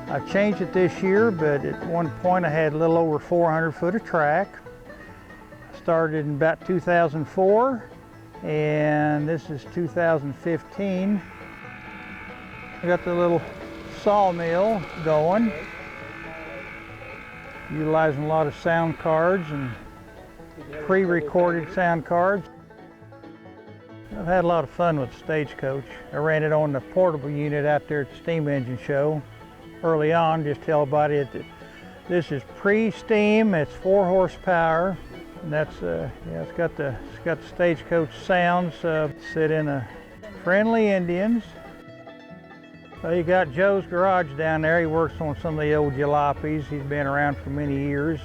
I've changed it this year, but at one point I had a little over 400 foot of track. Started in about 2004, and this is 2015. I got the little sawmill going, utilizing a lot of sound cards and pre-recorded sound cards. I've had a lot of fun with the Stagecoach. I ran it on the portable unit out there at the steam engine show. Early on, just tell everybody that this is pre-steam. It's 4 horsepower, and that's yeah, it's got the Stagecoach sounds. Sit in a friendly Indians. You got Joe's Garage down there. He works on some of the old jalopies. He's been around for many years.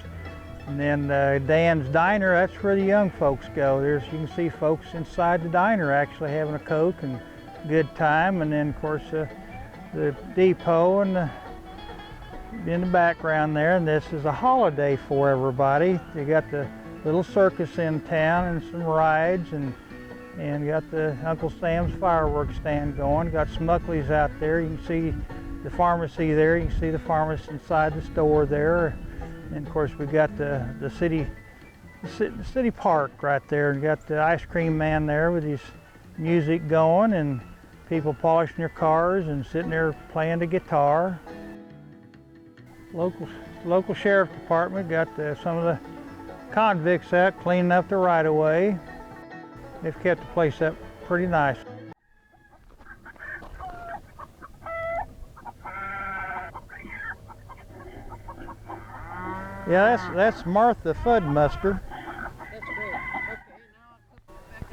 And then Dan's Diner. That's where the young folks go. You can see folks inside the diner actually having a Coke and good time. And then of course the depot and in the background there, and this is a holiday for everybody. You got the little circus in town and some rides, and got the Uncle Sam's fireworks stand going. Got Smuckley's out there. You can see the pharmacy there. You can see the pharmacist inside the store there. And of course we got the city park right there, and got the ice cream man there with his music going, and people polishing their cars and sitting there playing the guitar. Local sheriff department got some of the convicts out cleaning up the right-of-way. They've kept the place up pretty nice. Yeah, that's Martha Fudmuster. That's great.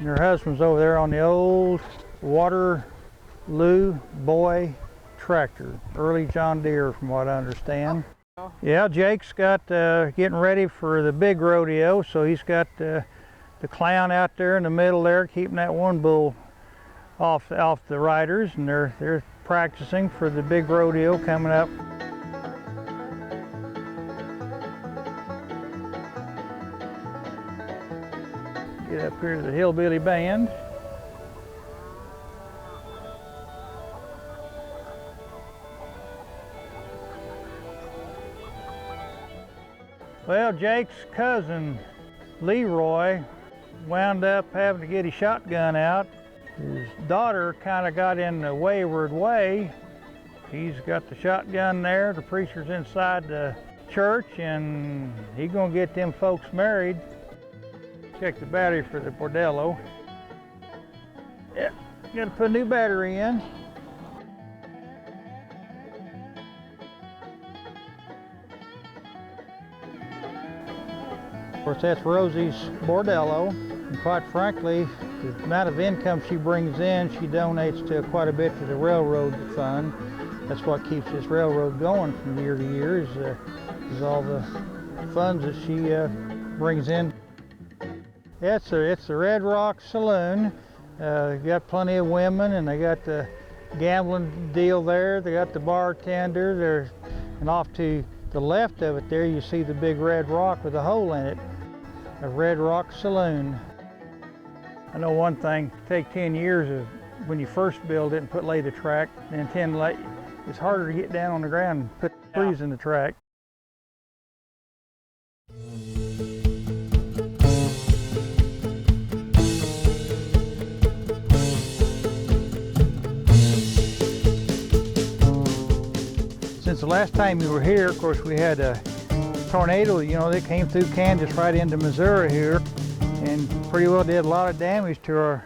Okay, And her husband's over there on the old Waterloo Boy tractor, early John Deere from what I understand. Yeah, Jake's got getting ready for the big rodeo, so he's got the clown out there in the middle there, keeping that one bull off the riders, and they're practicing for the big rodeo coming up. Get up here to the Hillbilly Band. Well, Jake's cousin, Leroy, wound up having to get his shotgun out. His daughter kind of got in the wayward way. He's got the shotgun there. The preacher's inside the church, and he's gonna get them folks married. Check the battery for the bordello. Yeah, gotta put a new battery in. Of course, that's Rosie's bordello, and quite frankly, the amount of income she brings in, she donates to quite a bit to the railroad fund. That's what keeps this railroad going from year to year, is all the funds that she brings in. Yeah, it's the Red Rock Saloon. They got plenty of women, and they got the gambling deal there. They got the bartender there, and off to the left of it there, you see the big red rock with a hole in it, a Red Rock Saloon. I know one thing, take 10 years when you first build it and lay the track, and 10 late, it's harder to get down on the ground and put trees in the track. Since the last time we were here, of course, we had a tornado, that came through Kansas right into Missouri here, and pretty well did a lot of damage to our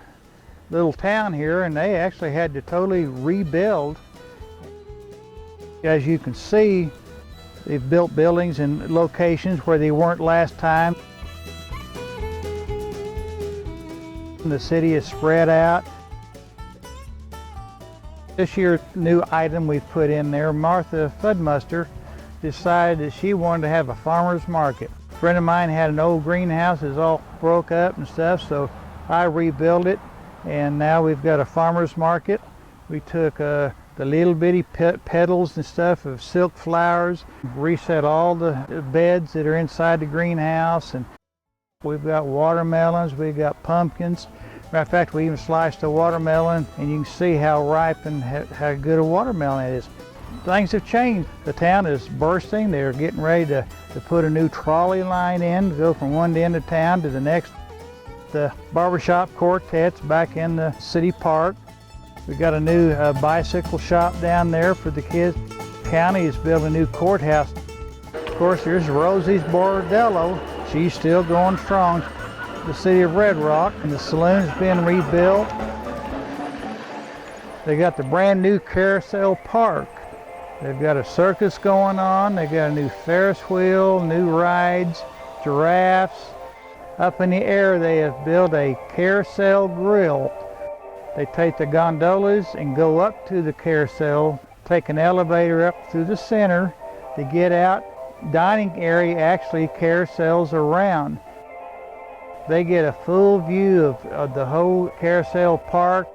little town here, and they actually had to totally rebuild. As you can see, they've built buildings in locations where they weren't last time. The city is spread out. This year's new item we've put in there, Martha Fudmuster decided that she wanted to have a farmer's market. A friend of mine had an old greenhouse that's all broke up and stuff, so I rebuilt it, and now we've got a farmer's market. We took the little bitty petals and stuff of silk flowers, reset all the beds that are inside the greenhouse, and we've got watermelons, we've got pumpkins. Matter of fact, we even sliced a watermelon, and you can see how ripe and how good a watermelon it is. Things have changed. The town is bursting. They're getting ready to put a new trolley line in to go from one end of town to the next. The barbershop quartet's back in the city park. We got a new bicycle shop down there for the kids. The county is building a new courthouse. Of course, there's Rosie's Bordello. She's still going strong. The city of Red Rock, and the saloon's been rebuilt. They got the brand new Carousel Park. They've got a circus going on. They got a new Ferris wheel, new rides, giraffes. Up in the air, they have built a carousel grill. They take the gondolas and go up to the carousel, take an elevator up through the center to get out. Dining area actually carousels around. They get a full view of the whole carousel park.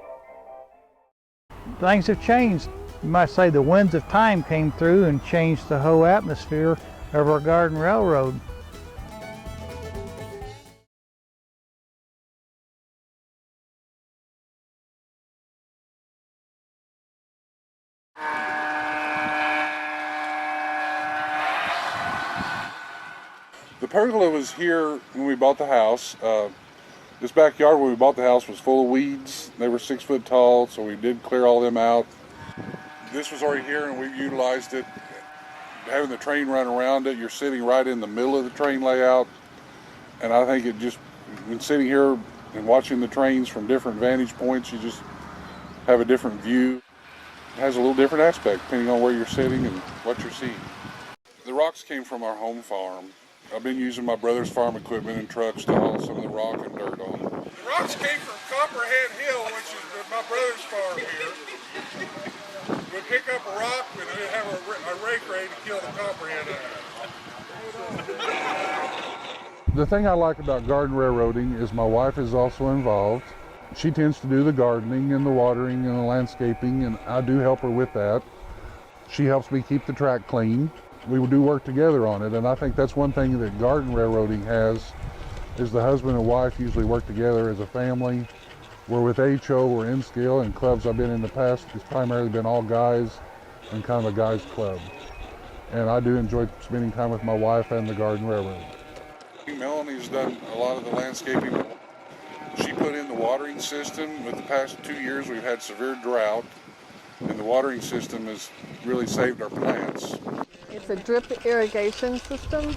Things have changed. You might say the winds of time came through and changed the whole atmosphere of our Garden Railroad. The pergola was here when we bought the house. This backyard where we bought the house was full of weeds. They were 6 foot tall, so we did clear all them out. This was already here and we've utilized it. Having the train run around it, you're sitting right in the middle of the train layout. And I think when sitting here and watching the trains from different vantage points, you just have a different view. It has a little different aspect depending on where you're sitting and what you're seeing. The rocks came from our home farm. I've been using my brother's farm equipment and trucks to haul some of the rock and dirt on. The rocks came from Copperhead Hill, which is my brother's farm here. We'd pick up a rock and we'd have a rake ready to kill the copperhead out. The thing I like about garden railroading is my wife is also involved. She tends to do the gardening and the watering and the landscaping, and I do help her with that. She helps me keep the track clean. We do work together on it, and I think that's one thing that garden railroading has, is the husband and wife usually work together as a family. We're with HO, we're in scale, and clubs I've been in the past, it's primarily been all guys and kind of a guys club. And I do enjoy spending time with my wife and the garden railroad. Melanie's done a lot of the landscaping. She put in the watering system. With the past 2 years we've had severe drought, and the watering system has really saved our plants. It's a drip irrigation system.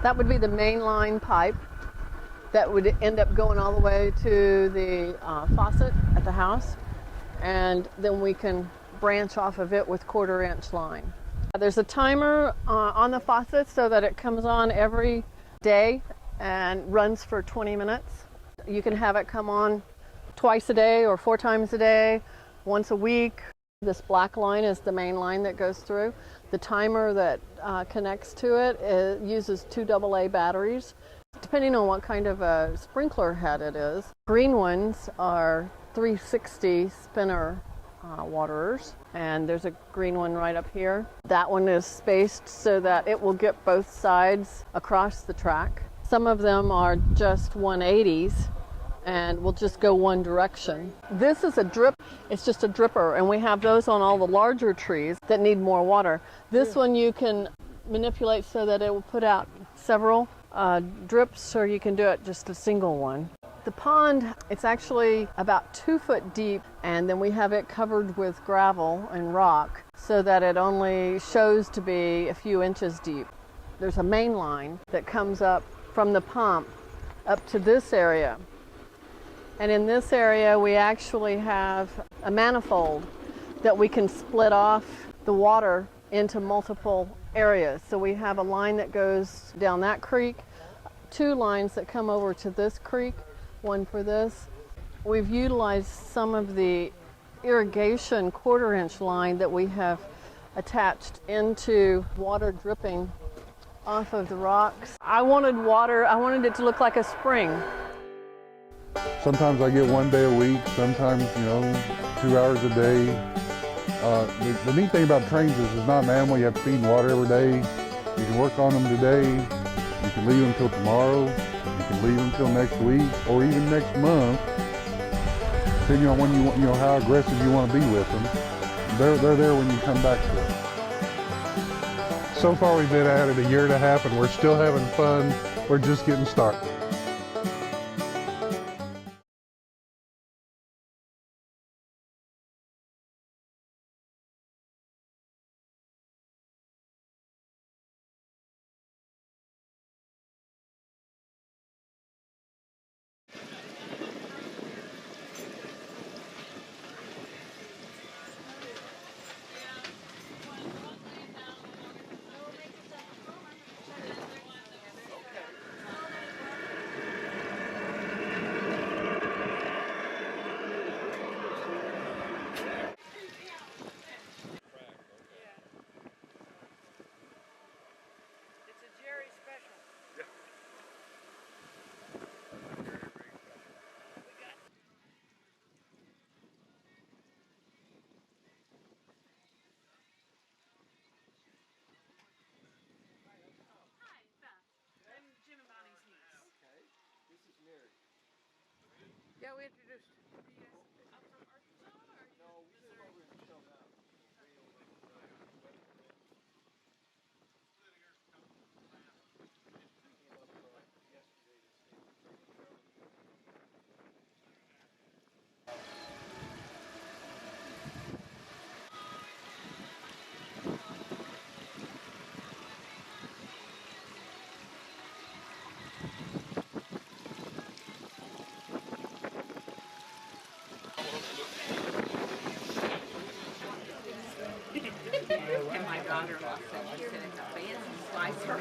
That would be the main line pipe that would end up going all the way to the faucet at the house, and then we can branch off of it with 1/4 inch line. There's a timer on the faucet so that it comes on every day and runs for 20 minutes. You can have it come on twice a day or 4 times a day, once a week. This black line is the main line that goes through. The timer that connects to it uses 2 AA batteries, depending on what kind of a sprinkler head it is. Green ones are 360 spinner waterers, and there's a green one right up here. That one is spaced so that it will get both sides across the track. Some of them are just 180s and will just go one direction. This is a drip, it's just a dripper, and we have those on all the larger trees that need more water. This one you can manipulate so that it will put out several drips, or you can do it just a single one. The pond, it's actually about 2 foot deep, and then we have it covered with gravel and rock so that it only shows to be a few inches deep. There's a main line that comes up from the pump up to this area. And in this area, we actually have a manifold that we can split off the water into multiple areas. So we have a line that goes down that creek, 2 lines that come over to this creek, 1 for this. We've utilized some of the irrigation 1/4 inch line that we have attached into water dripping off of the rocks. I wanted it to look like a spring. Sometimes I get 1 day a week, sometimes, 2 hours a day. The neat thing about trains is it's not an animal you have to feed and water every day. You can work on them today, you can leave them till tomorrow, you can leave them till next week, or even next month. depending on when you want, how aggressive you want to be with them. They're there when you come back to it. So far we've been at it a year and a half and we're still having fun. We're just getting started. Yeah, we introduced. And my daughter-in-law said she said it's a fancy slicer.